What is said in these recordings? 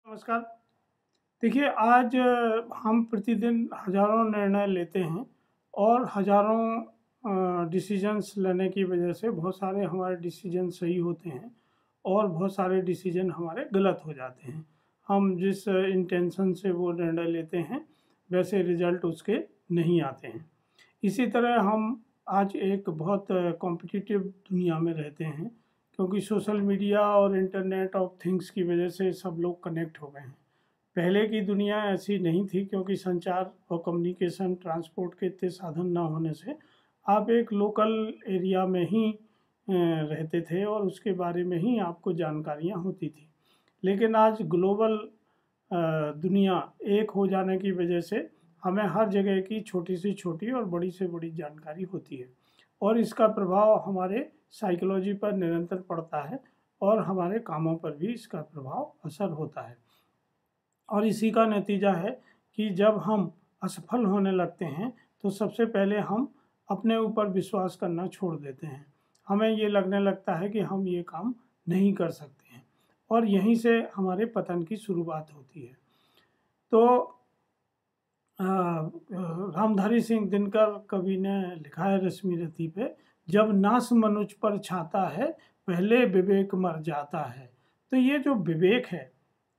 नमस्कार। देखिए, आज हम प्रतिदिन हज़ारों निर्णय लेते हैं और हज़ारों डिसीजंस लेने की वजह से बहुत सारे हमारे डिसीजन सही होते हैं और बहुत सारे डिसीजन हमारे गलत हो जाते हैं। हम जिस इंटेंशन से वो निर्णय लेते हैं वैसे रिजल्ट उसके नहीं आते हैं। इसी तरह हम आज एक बहुत कॉम्पिटिटिव दुनिया में रहते हैं, क्योंकि सोशल मीडिया और इंटरनेट ऑफ थिंग्स की वजह से सब लोग कनेक्ट हो गए हैं। पहले की दुनिया ऐसी नहीं थी, क्योंकि संचार और कम्युनिकेशन ट्रांसपोर्ट के इतने साधन ना होने से आप एक लोकल एरिया में ही रहते थे और उसके बारे में ही आपको जानकारियाँ होती थी। लेकिन आज ग्लोबल दुनिया एक हो जाने की वजह से हमें हर जगह की छोटी से छोटी और बड़ी से बड़ी जानकारी होती है और इसका प्रभाव हमारे साइकोलॉजी पर निरंतर पड़ता है और हमारे कामों पर भी इसका प्रभाव असर होता है। और इसी का नतीजा है कि जब हम असफल होने लगते हैं तो सबसे पहले हम अपने ऊपर विश्वास करना छोड़ देते हैं। हमें ये लगने लगता है कि हम ये काम नहीं कर सकते हैं और यहीं से हमारे पतन की शुरुआत होती है। तो रामधारी सिंह दिनकर कवि ने लिखा है रश्मि रति पे, जब नास मनुज पर छाता है पहले विवेक मर जाता है। तो ये जो विवेक है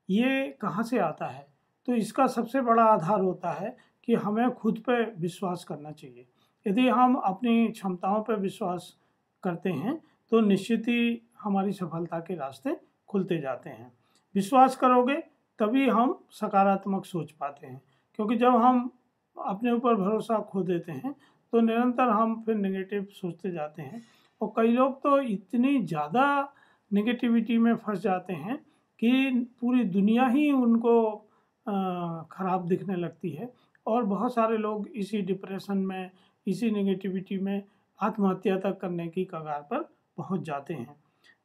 ये कहाँ से आता है? तो इसका सबसे बड़ा आधार होता है कि हमें खुद पे विश्वास करना चाहिए। यदि हम अपनी क्षमताओं पर विश्वास करते हैं तो निश्चित ही हमारी सफलता के रास्ते खुलते जाते हैं। विश्वास करोगे तभी हम सकारात्मक सोच पाते हैं, क्योंकि जब हम अपने ऊपर भरोसा खो देते हैं तो निरंतर हम फिर नेगेटिव सोचते जाते हैं और कई लोग तो इतनी ज़्यादा नेगेटिविटी में फंस जाते हैं कि पूरी दुनिया ही उनको ख़राब दिखने लगती है और बहुत सारे लोग इसी डिप्रेशन में, इसी नेगेटिविटी में आत्महत्या तक करने की कगार पर पहुंच जाते हैं।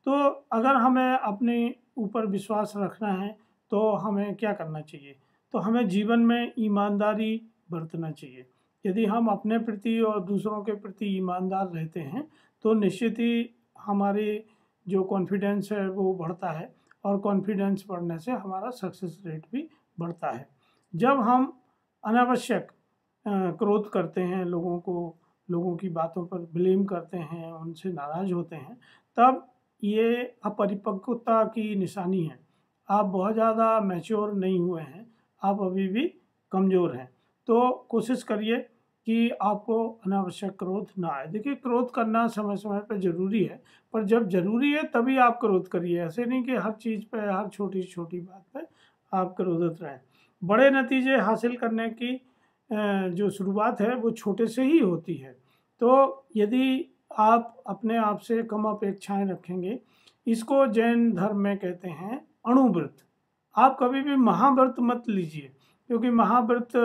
तो अगर हमें अपने ऊपर विश्वास रखना है तो हमें क्या करना चाहिए? तो हमें जीवन में ईमानदारी बरतना चाहिए। यदि हम अपने प्रति और दूसरों के प्रति ईमानदार रहते हैं तो निश्चित ही हमारी जो कॉन्फिडेंस है वो बढ़ता है और कॉन्फिडेंस बढ़ने से हमारा सक्सेस रेट भी बढ़ता है। जब हम अनावश्यक क्रोध करते हैं, लोगों की बातों पर ब्लेम करते हैं, उनसे नाराज़ होते हैं, तब ये अपरिपक्वता की निशानी है। आप बहुत ज़्यादा मैच्योर नहीं हुए हैं, आप अभी भी कमज़ोर हैं। तो कोशिश करिए कि आपको अनावश्यक क्रोध ना आए। देखिए, क्रोध करना समय समय पर ज़रूरी है, पर जब ज़रूरी है तभी आप क्रोध करिए। ऐसे नहीं कि हर चीज़ पे, हर छोटी से छोटी बात पे आप क्रोधित रहें। बड़े नतीजे हासिल करने की जो शुरुआत है वो छोटे से ही होती है। तो यदि आप अपने आप से कम अपेक्षाएं रखेंगे, इसको जैन धर्म में कहते हैं अणुव्रत। आप कभी भी महाव्रत मत लीजिए, क्योंकि महाव्रत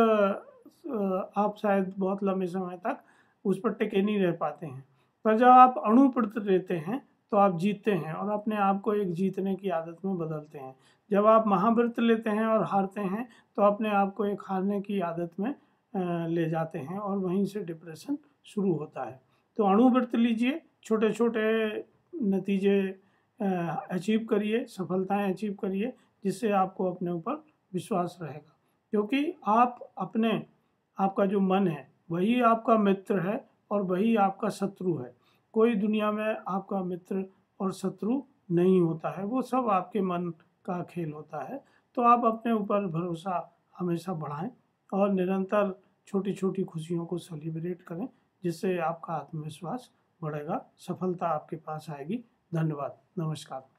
आप शायद बहुत लंबे समय तक उस पर टिके नहीं रह पाते हैं। पर जब आप अणुव्रत लेते हैं तो आप जीतते हैं और अपने आप को एक जीतने की आदत में बदलते हैं। जब आप महाव्रत लेते हैं और हारते हैं तो अपने आप को एक हारने की आदत में ले जाते हैं और वहीं से डिप्रेशन शुरू होता है। तो अणुव्रत लीजिए, छोटे छोटे नतीजे अचीव करिए, सफलताएं अचीव करिए, जिससे आपको अपने ऊपर विश्वास रहेगा। क्योंकि आपका जो मन है वही आपका मित्र है और वही आपका शत्रु है। कोई दुनिया में आपका मित्र और शत्रु नहीं होता है, वो सब आपके मन का खेल होता है। तो आप अपने ऊपर भरोसा हमेशा बढ़ाएं और निरंतर छोटी छोटी खुशियों को सेलिब्रेट करें, जिससे आपका आत्मविश्वास बढ़ेगा, सफलता आपके पास आएगी। धन्यवाद, नमस्कार।